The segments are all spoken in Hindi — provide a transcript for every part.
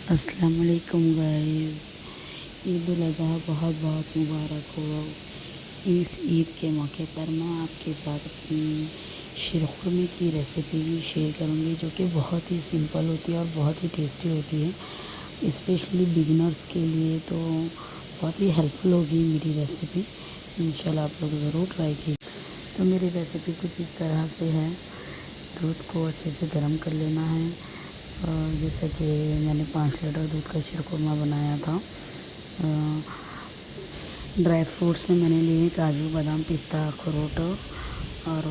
अस्सलाम वालेकुम गाइस। ईद उल अज़हा बहुत बहुत मुबारक हो। इस ईद के मौके पर मैं आपके साथ अपनी शीरखुरमे की रेसिपी भी शेयर करूंगी, जो कि बहुत ही सिंपल होती है और बहुत ही टेस्टी होती है। स्पेशली बिगिनर्स के लिए तो बहुत ही हेल्पफुल होगी मेरी रेसिपी। इंशाल्लाह आप लोग ज़रूर ट्राई कीजिए। तो मेरी रेसिपी कुछ इस तरह से है। दूध को अच्छे से गर्म कर लेना है। जैसे कि मैंने 5 लीटर दूध का शीरखुरमा बनाया था। ड्राई फ्रूट्स में मैंने लिए काजू, बादाम, पिस्ता, अखरोट और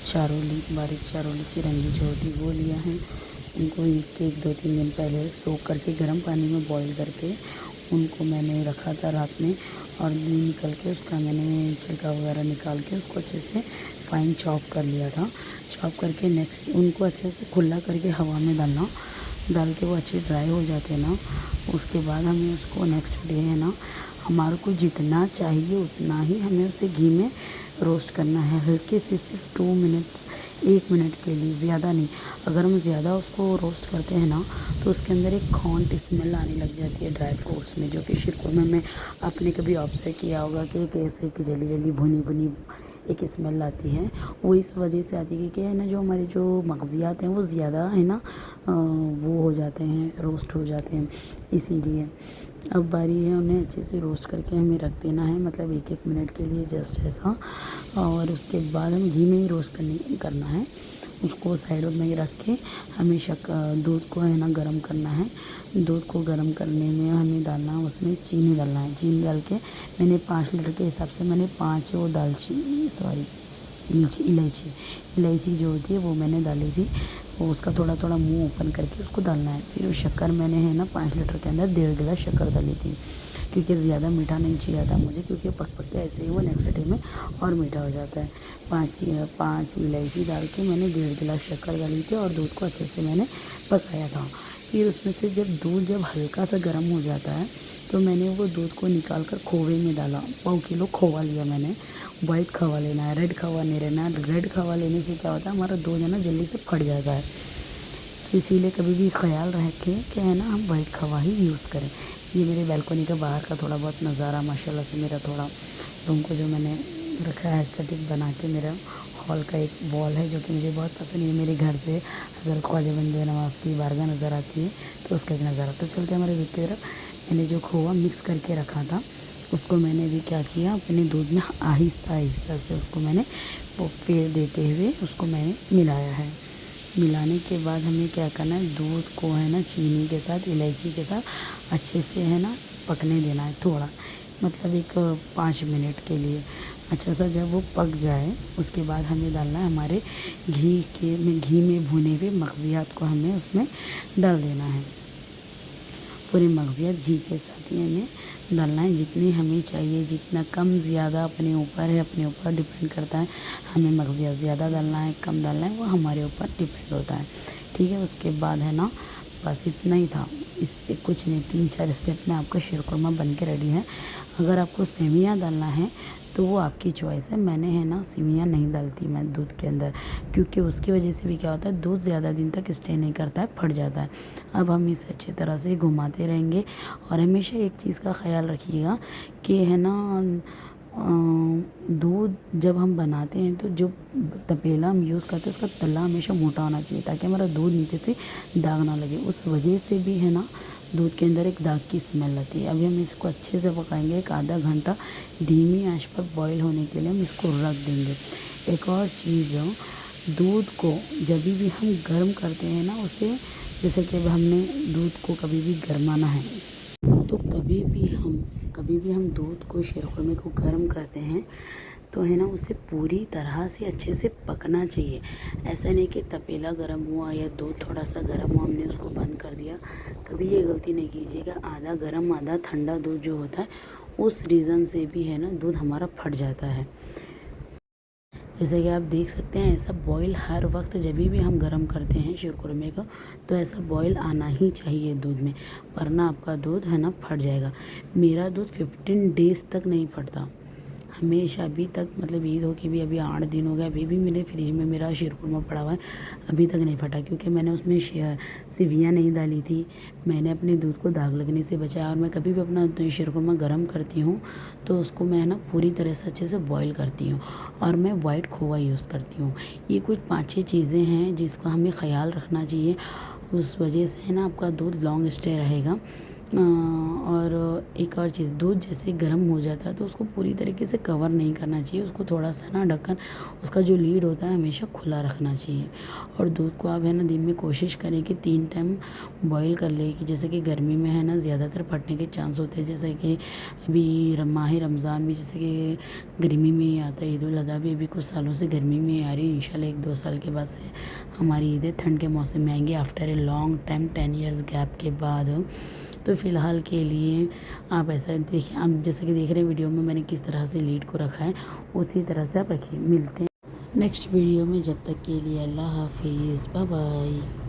चारोली, बारीक चारोली चिरंजी जो होती वो लिया है। उनको एक 2-3 दिन पहले सोख करके गर्म पानी में बॉईल करके उनको मैंने रखा था रात में, और दूध निकल के उसका मैंने छिलका वगैरह निकाल के उसको अच्छे से फाइन चॉप कर लिया था। चॉप करके नेक्स्ट उनको अच्छे से खुला करके हवा में डाल के वो अच्छे ड्राई हो जाते हैं ना। उसके बाद हमें उसको नेक्स्ट डे है ना, हमारे को जितना चाहिए उतना ही हमें उसे घी में रोस्ट करना है, हल्के से, सिर्फ 2 मिनट्स, 1 मिनट के लिए, ज़्यादा नहीं। अगर हम ज़्यादा उसको रोस्ट करते हैं ना तो उसके अंदर एक खौंट स्मेल आने लग जाती है ड्राई फ्रूट्स में, जो कि शीरखुरमे में आपने कभी ऑब्जर्व किया होगा कि कैसे कि जली जली भुनी भुनी एक स्मेल आती है। वो इस वजह से आती है कि है ना, जो हमारे जो मगज़ियात हैं वो ज़्यादा है ना वो हो जाते हैं, रोस्ट हो जाते हैं, इसीलिए। अब बारी है उन्हें अच्छे से रोस्ट करके हमें रख देना है, मतलब 1-1 मिनट के लिए, जस्ट ऐसा। और उसके बाद हम घी में ही रोस्ट करना है। उसको साइड में ही रख के हमें दूध को है ना गर्म करना है। दूध को गर्म करने में हमें डालना है, उसमें चीनी डालना है। चीनी डाल के मैंने 5 लीटर के हिसाब से मैंने 5 वो इलायची जो होती है वो मैंने डाली थी। वो उसका थोड़ा थोड़ा मुंह ओपन करके उसको डालना है। फिर शक्कर मैंने है ना 5 लीटर के अंदर 1.5 गिलास शक्कर डाली थी, क्योंकि ज़्यादा मीठा नहीं चाहिए था मुझे, क्योंकि पक के ऐसे ही वो नेक्स्ट डे में और मीठा हो जाता है। 5 इलायची डाल के मैंने 1.5 गिलास शक्कर डाली थी और दूध को अच्छे से मैंने पकाया था। फिर उसमें से जब हल्का सा गर्म हो जाता है तो मैंने वो दूध को निकाल कर खोवे में डाला। 1 किलो खोवा लिया मैंने। वाइट खोवा लेना है, रेड खोवा नहीं लेना है। रेड खोवा लेने से क्या होता है, हमारा दूध है ना जल्दी से फट जाता है। तो इसीलिए कभी भी ख्याल रखें कि है ना हम वाइट खोवा ही यूज़ करें। ये मेरे बालकनी का बाहर का थोड़ा बहुत नज़ारा माशाल्लाह से, मेरा थोड़ा रूम को जो मैंने रखा है एस्थेटिक बना के, मेरा हॉल का एक वॉल है जो कि मुझे बहुत पसंद है। मेरे घर से अगर ख्वाजा बंदे नवाज़ की बारगाह नज़र आती है तो उसका एक नज़ारा। तो चलते हमारे दूध की तरफ। मैंने जो खोवा मिक्स करके रखा था उसको मैंने भी क्या किया, अपने दूध में आहिस्ता आहिस्ता से उसको मैंने वो फेर देते हुए उसको मैंने मिलाया है। मिलाने के बाद हमें क्या करना है, दूध को है ना चीनी के साथ, इलायची के साथ अच्छे से है ना पकने देना है थोड़ा, मतलब एक 5 मिनट के लिए। अच्छा सा जब वो पक जाए उसके बाद हमें डालना है हमारे घी में भुने हुए मगज़ियात को हमें उसमें डाल देना है। पूरे मगज़ियात घी के साथ ही हमें डालना है, जितनी हमें चाहिए। जितना कम ज़्यादा अपने ऊपर है, अपने ऊपर डिपेंड करता है। हमें मगज़ियात ज़्यादा डालना है कम डालना है वो हमारे ऊपर डिपेंड होता है, ठीक है। उसके बाद है ना बस इतना ही था, इससे कुछ नहीं। 3-4 स्टेप में आपका शीरखुरमा बन के रेडी है। अगर आपको सेवियाँ डालना है तो वो आपकी चॉइस है। मैंने है ना सेवियाँ नहीं डालती मैं दूध के अंदर, क्योंकि उसकी वजह से भी क्या होता है, दूध ज़्यादा दिन तक स्टे नहीं करता है, फट जाता है। अब हम इसे अच्छी तरह से घुमाते रहेंगे। और हमेशा एक चीज़ का ख्याल रखिएगा कि है ना दूध जब हम बनाते हैं तो जो तपेला हम यूज़ करते हैं उसका तला हमेशा मोटा होना चाहिए, ताकि हमारा दूध नीचे से दाग ना लगे। उस वजह से भी है ना दूध के अंदर एक दाग की स्मेल आती है। अभी हम इसको अच्छे से पकाएंगे, एक आधा घंटा धीमी आंच पर बॉईल होने के लिए हम इसको रख देंगे। एक और चीज़, दूध को जब भी हम गर्म करते हैं ना उसे, जैसे कि अब हमने दूध को कभी भी गरमाना है तो कभी भी हम दूध को शीरखुरमे को गर्म करते हैं तो है ना उसे पूरी तरह से अच्छे से पकना चाहिए। ऐसा नहीं कि तपेला गर्म हुआ या दूध थोड़ा सा गर्म हुआ हमने उसको बंद कर दिया। कभी ये गलती नहीं कीजिएगा। आधा गर्म आधा ठंडा दूध जो होता है उस रीज़न से भी है ना दूध हमारा फट जाता है। जैसे कि आप देख सकते हैं, ऐसा बॉईल हर वक्त जब भी हम गर्म करते हैं शीरखुरमे को तो ऐसा बॉईल आना ही चाहिए दूध में, वरना आपका दूध है ना फट जाएगा। मेरा दूध 15 डेज़ तक नहीं फटता, हमेशा अभी तक, मतलब ईद हो के भी अभी 8 दिन हो गए, अभी भी मेरे फ्रिज में मेरा शीरकुरमा पड़ा हुआ है, अभी तक नहीं फटा, क्योंकि मैंने उसमें सिवियाँ नहीं डाली थी। मैंने अपने दूध को दाग लगने से बचाया। और मैं कभी भी अपना शीरकुरमा गर्म करती हूँ तो उसको मैं ना पूरी तरह से अच्छे से बॉईल करती हूँ, और मैं वाइट खोवा यूज़ करती हूँ। ये कुछ 5-6 चीज़ें हैं जिसका हमें ख्याल रखना चाहिए, उस वजह से है ना आपका दूध लॉन्ग स्टे रहेगा। और एक और चीज़, दूध जैसे गर्म हो जाता है तो उसको पूरी तरीके से कवर नहीं करना चाहिए, उसको थोड़ा सा ना ढक्कन, उसका जो लीड होता है हमेशा खुला रखना चाहिए। और दूध को आप है ना दिन में कोशिश करें कि 3 टाइम बॉईल कर ले, कि जैसे कि गर्मी में है ना ज़्यादातर फटने के चांस होते हैं, जैसे कि अभी माह रमज़ान भी जैसे कि गर्मी में ही आता है, ईद उल अज़हा भी अभी कुछ सालों से गर्मी में ही आ रही है, इंशाल्लाह 1-2 साल के बाद से हमारी ईदें ठंड के मौसम में आएंगी, after a long time 10 years gap के बाद। तो फ़िलहाल के लिए आप ऐसा देखिए, आप जैसे कि देख रहे हैं वीडियो में मैंने किस तरह से लीड को रखा है, उसी तरह से आप रखिए। मिलते हैं नेक्स्ट वीडियो में, जब तक के लिए अल्लाह हाफिज़, बाय बाय।